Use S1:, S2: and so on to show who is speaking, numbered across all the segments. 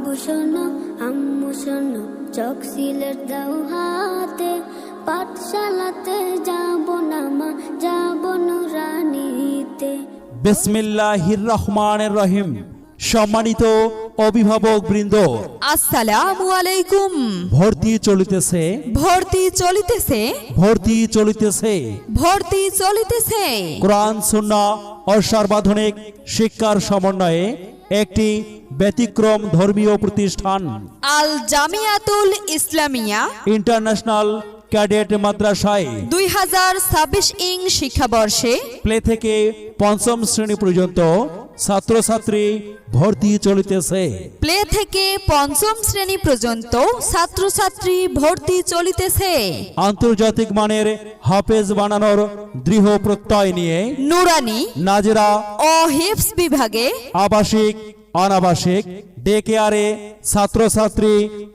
S1: আব্বু শোনো আম্মু শোনো চক সিলেট দাও হাতে, পাঠশালাতে যাব না মা, যাব নুরানিতে।
S2: বিসমিল্লাহির রহমানির রহিম। সম্মানিত অভিভাবক বৃন্দ,
S3: আসসালামু আলাইকুম।
S2: ভর্তি চলিতেছে,
S3: ভর্তি চলিতেছে,
S2: ভর্তি চলিতেছে
S3: ভর্তি চলিতেছে।
S2: কোরআন সুন্নাহ ও সর্বাধুনিক শিক্ষার সমন্বয়ে একটি ব্যতিক্রম ধর্মীয় প্রতিষ্ঠান
S3: আল জামিয়াতুল ইসলামিয়া
S2: ইন্টারন্যাশনাল ক্যাডেট মাদ্রাসায়
S3: 2026 ইং শিক্ষাবর্ষে
S2: প্লে থেকে পঞ্চম শ্রেণী পর্যন্ত ছাত্রছাত্রী ভর্তি চলিতেছে।
S3: প্লে থেকে পঞ্চম শ্রেণী পর্যন্ত ছাত্রছাত্রী ভর্তি চলিতেছে।
S2: আন্তর্জাতিক মানের হাফেজ বানানোর দৃঢ় প্রত্যয় নিয়ে
S3: নুরানি
S2: নাজেরা
S3: ও হিফজ বিভাগে
S2: আবাসিক অনাবাসিক ডে কেয়ারে ছাত্রছাত্রী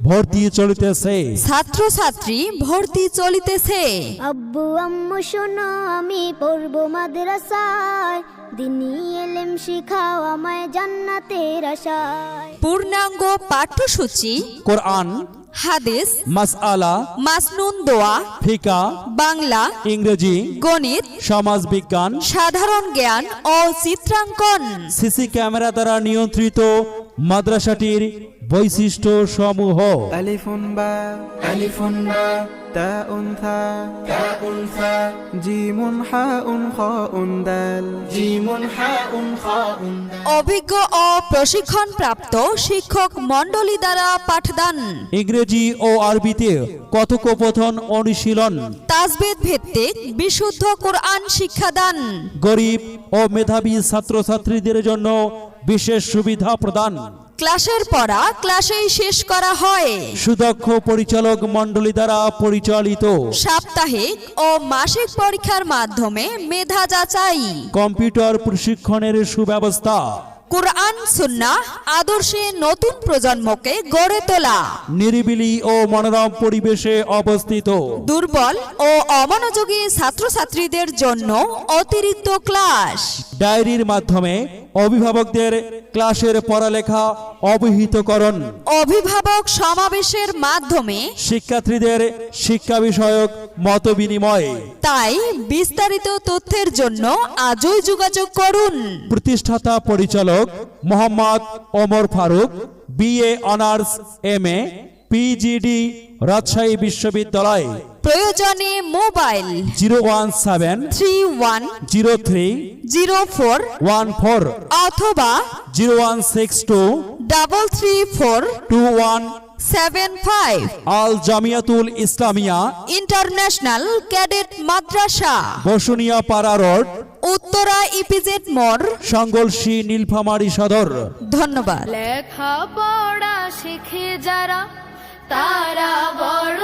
S2: ভর্তি চলিতেছে।
S3: ছাত্রছাত্রী ভর্তি চলিতেছে।
S1: আব্বু আম্মু শোনো আমি পড়ব মাদ্রাসায়, দিনী এলেম শিখাও আমায় জান্নাতের আশায়।
S3: পূর্ণাঙ্গ পাঠ্যসূচি
S2: কোরআন,
S3: হাদিস,
S2: মাসআলা,
S3: মাসনুন দোয়া,
S2: ফিকা,
S3: বাংলা,
S2: ইংরেজি,
S3: গণিত,
S2: সমাজ বিজ্ঞান,
S3: সাধারণ জ্ঞান ও চিত্রাঙ্কন।
S2: সিসি ক্যামেরা দ্বারা নিয়ন্ত্রিত মাদ্রাসাটির বৈশিষ্ট্য সমূহ:
S4: আলিফুন বা আলিফুন বা তাউন থা তাউন থা জিমুন হাউন খাউন দাল জিমুন হাউন খাউন দাল।
S3: অভিজ্ঞ ও প্রশিক্ষণ প্রাপ্ত শিক্ষক মণ্ডলী দ্বারা পাঠদান।
S2: ইংরেজি ও আরবিতে কথোপকথন অনুশীলন।
S3: তাজবিদ ভিত্তিক বিশুদ্ধ কোরআন শিক্ষাদান।
S2: গরিব ও মেধাবী ছাত্রছাত্রীদের জন্য বিশেষ সুবিধা প্রদান।
S3: ক্লাসের পড়া ক্লাসেই শেষ করা হয়।
S2: সুদক্ষ পরিচালক মণ্ডলী দ্বারা পরিচালিত।
S3: সাপ্তাহিক ও মাসিক পরীক্ষার মাধ্যমে মেধা যাচাই।
S2: কম্পিউটার প্রশিক্ষণের সুব্যবস্থা।
S3: কুরআন সুন্নাহ আদর্শে নতুন প্রজন্মকে গড়ে তোলা।
S2: নিরিবিলি ও মনোরম পরিবেশে অবস্থিত।
S3: দুর্বল ও অমনোযোগী ছাত্রছাত্রীদের জন্য অতিরিক্ত ক্লাস।
S2: ডায়েরির মাধ্যমে অভিভাবকদের ক্লাসের পড়ালেখা অবহিতকরণ।
S3: অভিভাবক সমাবেশের মাধ্যমে
S2: শিক্ষার্থীদের শিক্ষা বিষয়ক মত বিনিময়।
S3: তাই বিস্তারিত তথ্যের জন্য আজই যোগাযোগ করুন।
S2: প্রতিষ্ঠাতা পরিচালক Mohammad Omar Faruk, BA honours, MA, PGD, Rajshahi বিশ্ববিদ্যালয়।
S3: প্রয়োজনে মোবাইল
S2: 017030414
S3: অথবা
S2: 01623342175। Al Jamiatul Islamia
S3: international cadet Madrasa,
S2: Basunia Para road,
S3: Uttara EPZ মোড়,
S2: সঙ্গলসী, নীলফামারী সদর।
S3: ধন্যবাদ।
S1: লেখাপড়া শিখে যারা তারা বড়